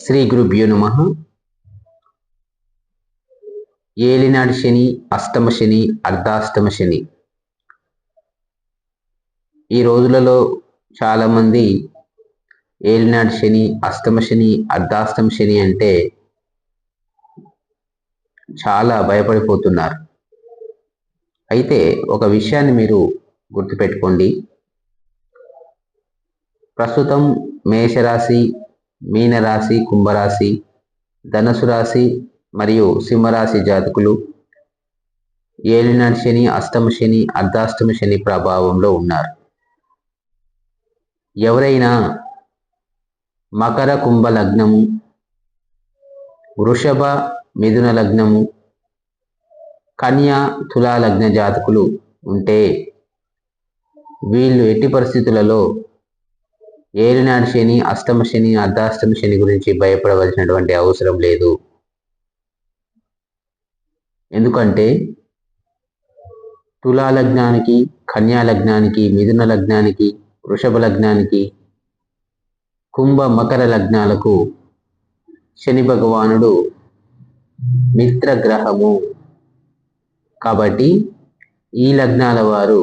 శ్రీ గురుభ్యో నమః. ఏలినాటి శని, అష్టమ శని, అర్ధాష్టమ శని. ఈ రోజులలో చాలామంది ఏలినాటి శని, అష్టమ శని, అర్ధాష్టమ శని అంటే చాలా భయపడిపోతున్నారు. అయితే ఒక విషయాన్ని మీరు గుర్తుపెట్టుకోండి. ప్రస్తుతం మేషరాశి, మీనరాశి, కుంభరాశి, ధనుసు రాశి మరియు సింహరాశి జాతకులు ఏలినాటి శని, అష్టమ శని, అర్ధాష్టమ శని ప్రభావంలో ఉన్నారు. ఎవరైనా మకర కుంభ లగ్నము, వృషభ మిథున లగ్నము, కన్యా తులా లగ్న జాతకులు ఉంటే వీళ్ళు ఎట్టి పరిస్థితులలో ఏలినాటి శని, అష్టమ శని, అర్ధాష్టమ శని గురించి భయపడవలసినటువంటి అవసరం లేదు. ఎందుకంటే తులా లగ్నానికి, కన్యా లగ్నానికి, మిథున లగ్నానికి, వృషభ లగ్నానికి, కుంభ మకర లగ్నాలకు శని భగవానుడు మిత్రగ్రహము. కాబట్టి ఈ లగ్నాల వారు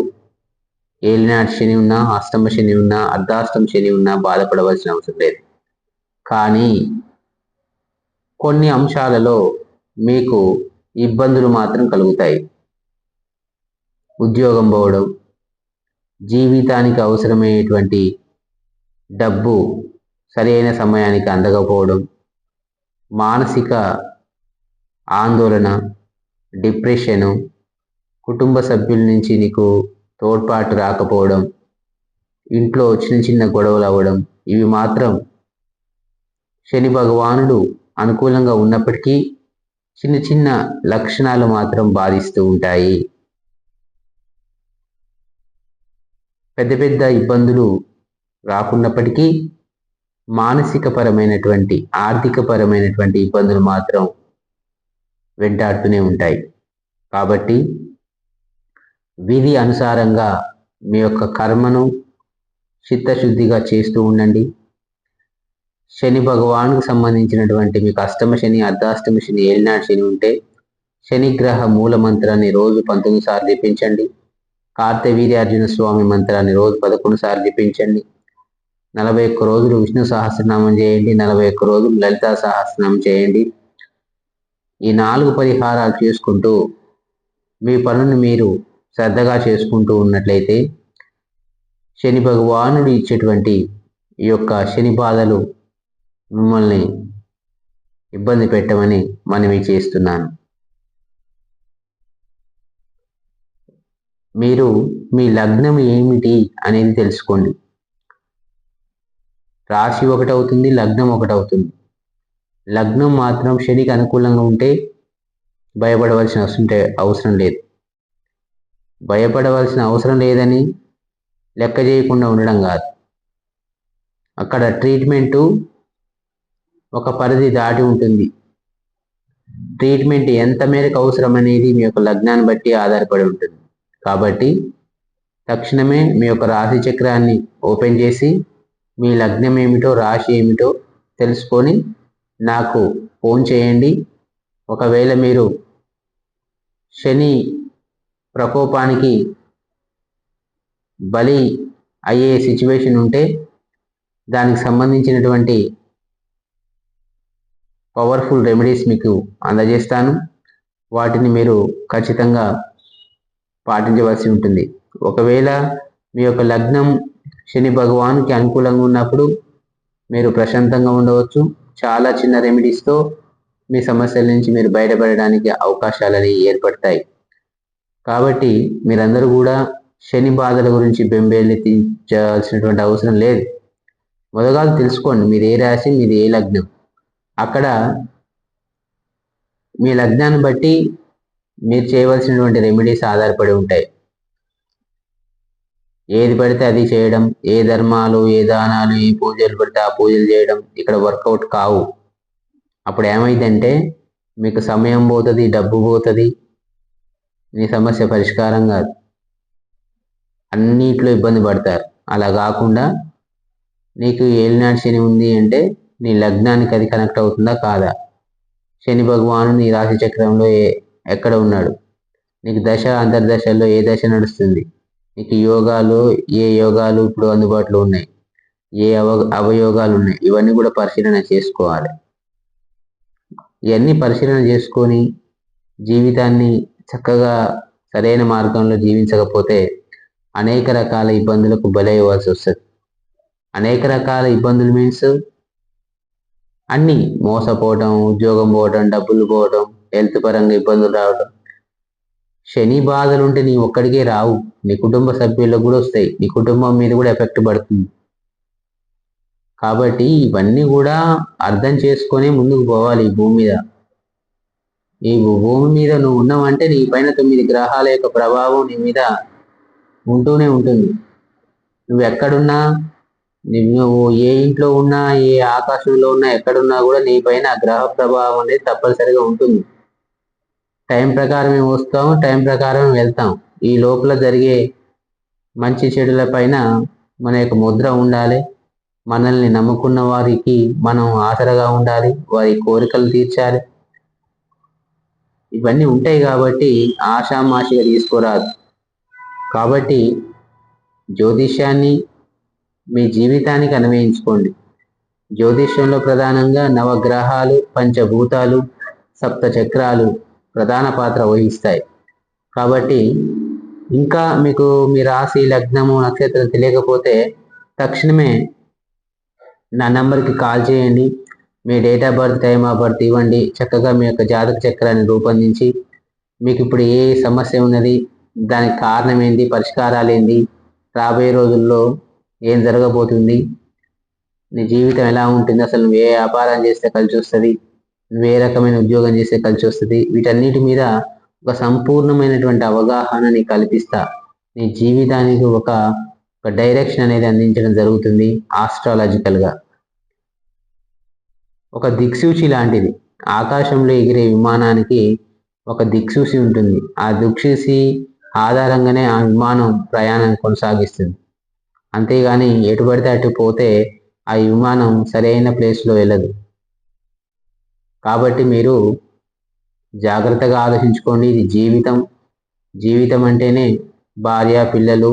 ఏలినాటి శని ఉన్నా, అష్టమ శని ఉన్నా, అర్ధాష్టమ శని ఉన్నా బాధపడవలసిన అవసరం లేదు. కానీ కొన్ని అంశాలలో మీకు ఇబ్బందులు మాత్రం కలుగుతాయి. ఉద్యోగం పోవడం, జీవితానికి అవసరమైనటువంటి డబ్బు సరైన సమయానికి అందకపోవడం, మానసిక ఆందోళన, డిప్రెషను, కుటుంబ సభ్యుల నుంచి నీకు తోడ్పాటు రాకపోవడం, ఇంట్లో చిన్న చిన్న గొడవలు అవ్వడం, ఇవి మాత్రం శని భగవానుడు అనుకూలంగా ఉన్నప్పటికీ చిన్న చిన్న లక్షణాలు మాత్రం బాధిస్తూ ఉంటాయి. పెద్ద పెద్ద ఇబ్బందులు రాకున్నప్పటికీ మానసిక పరమైనటువంటి, ఆర్థిక పరమైనటువంటి ఇబ్బందులు మాత్రం వెంటాడుతూనే ఉంటాయి. కాబట్టి విధి అనుసారంగా మీ యొక్క కర్మను చిత్తశుద్ధిగా చేస్తూ ఉండండి. శని భగవానుకు సంబంధించినటువంటి మీకు అష్టమ శని, అర్ధాష్టమ శని, ఏలినాటి శని ఉంటే శనిగ్రహ మూల మంత్రాన్ని రోజు 19 సార్లు జపించండి. కార్తవీర్యార్జున స్వామి మంత్రాన్ని రోజు 11 సార్లు జపించండి. 41 రోజులు విష్ణు సహస్రనామం చేయండి. 41 రోజులు లలితా సహస్రనామం చేయండి. ఈ 4 పరిహారాలు చేసుకుంటూ మీ పనులను మీరు శ్రద్ధగా చేసుకుంటూ ఉన్నట్లయితే శని భగవానుడు ఇచ్చేటువంటి ఈ యొక్క శని బాధలు మిమ్మల్ని ఇబ్బంది పెట్టమని మనవి చేస్తున్నాను. మీరు మీ లగ్నం ఏమిటి అనేది తెలుసుకోండి. రాశి ఒకటవుతుంది, లగ్నం ఒకటవుతుంది. లగ్నం మాత్రం శనికి అనుకూలంగా ఉంటే భయపడవలసిన అవసరం లేదు. భయపడవలసిన అవసరం లేదని లెక్క చేయకుండా ఉండడం కాదు. అక్కడ ట్రీట్మెంటు ఒక పరిధి దాటి ఉంటుంది. ట్రీట్మెంట్ ఎంత మేరకు అవసరం అనేది మీ యొక్క లగ్నాన్ని బట్టి ఆధారపడి ఉంటుంది. కాబట్టి తక్షణమే మీ యొక్క రాశి చక్రాన్ని ఓపెన్ చేసి మీ లగ్నం ఏమిటో, రాశి ఏమిటో తెలుసుకొని నాకు ఫోన్ చేయండి. ఒకవేళ మీరు శని ప్రకోపానికి బలి అయ్యే సిచ్యువేషన్ ఉంటే దానికి సంబంధించినటువంటి పవర్ఫుల్ రెమెడీస్ మీకు అందజేస్తాను. వాటిని మీరు ఖచ్చితంగా పాటించవలసి ఉంటుంది. ఒకవేళ మీ యొక్క లగ్నం శని భగవానుకి అనుకూలంగా ఉన్నప్పుడు మీరు ప్రశాంతంగా ఉండవచ్చు. చాలా చిన్న రెమెడీస్తో మీ సమస్యల నుంచి మీరు బయటపడడానికి అవకాశాలని ఏర్పడతాయి. కాబట్టి మీరందరూ కూడా శని బాధల గురించి బెంబేలెత్తించాల్సినటువంటి అవసరం లేదు. మొదగా తెలుసుకోండి మీరు ఏ రాశి, మీది ఏ లగ్నం. అక్కడ మీ లగ్నాన్ని బట్టి మీరు చేయవలసినటువంటి రెమెడీస్ ఆధారపడి ఉంటాయి. ఏది పడితే అది చేయడం, ఏ ధర్మాలు, ఏ దానాలు, ఏ పూజలు పడితే ఆ పూజలు చేయడం ఇక్కడ వర్కౌట్ కావు. అప్పుడు ఏమైందంటే మీకు సమయం పోతుంది, డబ్బు పోతుంది, మీ సమస్య పరిష్కారం కాదు, అన్నిట్లో ఇబ్బంది పడతారు. అలా కాకుండా నీకు ఏలినాటి శని ఉంది అంటే నీ లగ్నానికి అది కనెక్ట్ అవుతుందా కాదా? శని భగవాను నీ రాశి చక్రంలో ఎక్కడ ఉన్నాడు? నీకు దశ అంతర్దశల్లో ఏ దశ నడుస్తుంది? నీకు ఏ యోగాలు ఇప్పుడు అందుబాటులో ఉన్నాయి? ఏ అవయోగాలు ఉన్నాయి? ఇవన్నీ కూడా పరిశీలన చేసుకోవాలి. ఇవన్నీ పరిశీలన చేసుకొని జీవితాన్ని చక్కగా సరైన మార్గంలో జీవించకపోతే అనేక రకాల ఇబ్బందులకు బలయ్యవలసి వస్తుంది. అనేక రకాల ఇబ్బందులు మీన్స్ అన్నీ మోసపోవడం, ఉద్యోగం పోవడం, డబ్బులు పోవడం, హెల్త్ పరంగా ఇబ్బందులు రావడం. శని బాధలు ఉంటే నీ ఒక్కడికే రావు, నీ కుటుంబ సభ్యులకు కూడా వస్తాయి, నీ కుటుంబం మీద కూడా ఎఫెక్ట్ పడుతుంది. కాబట్టి ఇవన్నీ కూడా అర్థం చేసుకొని ముందుకు పోవాలి. ఈ భూమి మీద నువ్వు ఉన్నావంటే నీ పైన 9 గ్రహాల యొక్క ప్రభావం నీ మీద ఉంటూనే ఉంటుంది. నువ్వు ఎక్కడున్నా, నువ్వు ఏ ఇంట్లో ఉన్నా, ఏ ఆకాశంలో ఉన్నా, ఎక్కడున్నా కూడా నీ పైన గ్రహ ప్రభావం అనేది తప్పనిసరిగా ఉంటుంది. టైం ప్రకారం మేము వస్తాం, టైం ప్రకారం వెళ్తాం. ఈ లోపల జరిగే మంచి చెడుల పైన మన యొక్క ముద్ర ఉండాలి. మనల్ని నమ్ముకున్న వారికి మనం ఆసరగా ఉండాలి, వారి కోరికలు తీర్చాలి. ఇవన్నీ ఉంటాయి కాబట్టి ఆషామాషిగా తీసుకోరాదు. కాబట్టి జ్యోతిష్యాన్ని మీ జీవితానికి అన్వయించుకోండి. జ్యోతిష్యంలో ప్రధానంగా నవగ్రహాలు, పంచభూతాలు, సప్త చక్రాలు ప్రధాన పాత్ర వహిస్తాయి. కాబట్టి ఇంకా మీకు మీ రాశి, లగ్నము, నక్షత్రం తెలియకపోతే తక్షణమే నా నెంబర్కి కాల్ చేయండి. మీ date of birth, time of birth ఇవ్వండి. చక్కగా మీ యొక్క జాతక చక్రాన్ని రూపొందించి మీకు ఇప్పుడు ఏ సమస్య ఉన్నది, దానికి కారణం ఏంటి, పరిష్కారాలు ఏంటి, రాబోయే రోజుల్లో ఏం జరగబోతుంది, నీ జీవితం ఎలా ఉంటుంది, అసలు నువ్వు ఏ వ్యాపారం చేస్తే కలిసి వస్తుంది, నువ్వు ఏ రకమైన ఉద్యోగం చేస్తే కలిసి వస్తుంది, వీటన్నిటి మీద ఒక సంపూర్ణమైనటువంటి అవగాహనని కల్పిస్తా. నీ జీవితానికి ఒక డైరెక్షన్ అనేది అందించడం జరుగుతుంది. ఆస్ట్రాలజికల్గా ఒక దిక్సూచి లాంటిది. ఆకాశంలో ఎగిరే విమానానికి ఒక దిక్సూచి ఉంటుంది. ఆ దిక్సూచి ఆధారంగానే ఆ విమానం ప్రయాణం కొనసాగిస్తుంది. అంతేగాని ఎటు పడితే అటు పోతే ఆ విమానం సరైన ప్లేస్లో వెళ్ళదు. కాబట్టి మీరు జాగ్రత్తగా ఆలోచించుకోండి. ఇది జీవితం అంటేనే భార్య, పిల్లలు,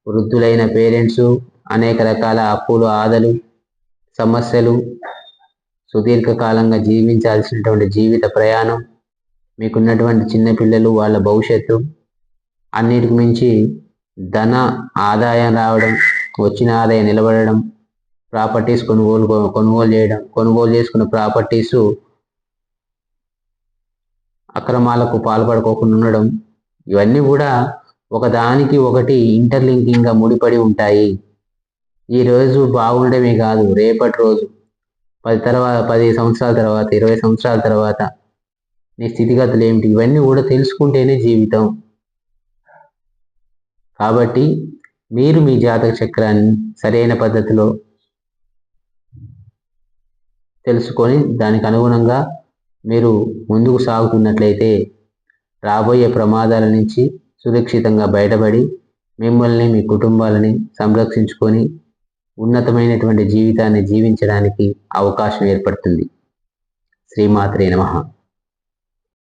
వృద్ధులైన పేరెంట్స్, అనేక రకాల అప్పులు, ఆదలు, సమస్యలు, సుదీర్ఘకాలంగా జీవించాల్సినటువంటి జీవిత ప్రయాణం, మీకున్నటువంటి చిన్నపిల్లలు, వాళ్ళ భవిష్యత్తు, అన్నిటికి మించి ధన ఆదాయం రావడం, వచ్చిన ఆదాయం నిలబడడం, ప్రాపర్టీస్ కొనుగోలు చేయడం, కొనుగోలు చేసుకున్న ప్రాపర్టీసు అక్రమాలకు పాల్పడుకోకుండా ఉండడం, ఇవన్నీ కూడా ఒకదానికి ఒకటి ఇంటర్లింకింగ్గా ముడిపడి ఉంటాయి. ఈరోజు బాగుండడమే కాదు, రేపటి రోజు 10 సంవత్సరాల తర్వాత, 20 సంవత్సరాల తర్వాత నీ స్థితిగతులు ఏమిటి, ఇవన్నీ కూడా తెలుసుకుంటేనే జీవితం. కాబట్టి మీరు మీ జాతక చక్రాన్ని సరైన పద్ధతిలో తెలుసుకొని దానికి అనుగుణంగా మీరు ముందుకు సాగుతున్నట్లయితే రాబోయే ప్రమాదాల నుంచి సురక్షితంగా బయటపడి మిమ్మల్ని, మీ కుటుంబాలని సంరక్షించుకొని ఉన్నతమైనటువంటి జీవితాన్ని జీవించడానికి అవకాశం ఏర్పడుతుంది. శ్రీమాత్రే నమః.